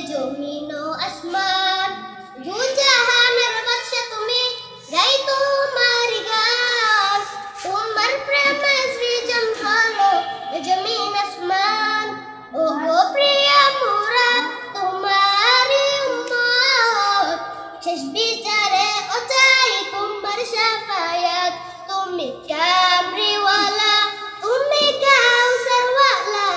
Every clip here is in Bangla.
জমিন ও আসমান, দু জাহানের বাদশা তুমি, গাই তোমার গান। তোমার প্রেমে সৃজন হলো জমিন আসমান। ও গো প্রিয়া মোরা তোমারই উম্মত, শেষ বিচারে ও চাই তোমার শাফায়াত। তুমি কামরিওয়ালা, তুমি কাউসারওয়ালা,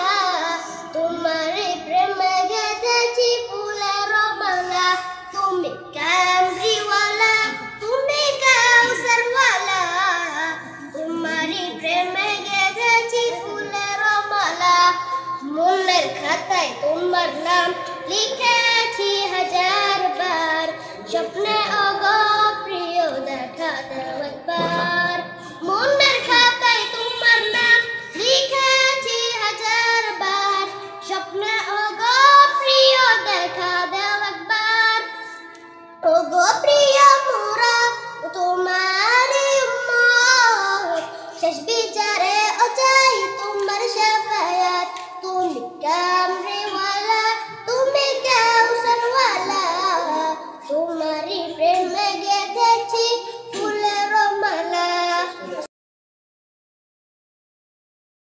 তোমার প্রেমে গেঁথেছি ফুলের মালা। তুমি কামরিওয়ালা, তুমি কাউসারওয়ালা, তোমার প্রেমে গেঁথেছি ফুলের মালা। মনের খাতায় তোমার নাম লিখেছি হাজার।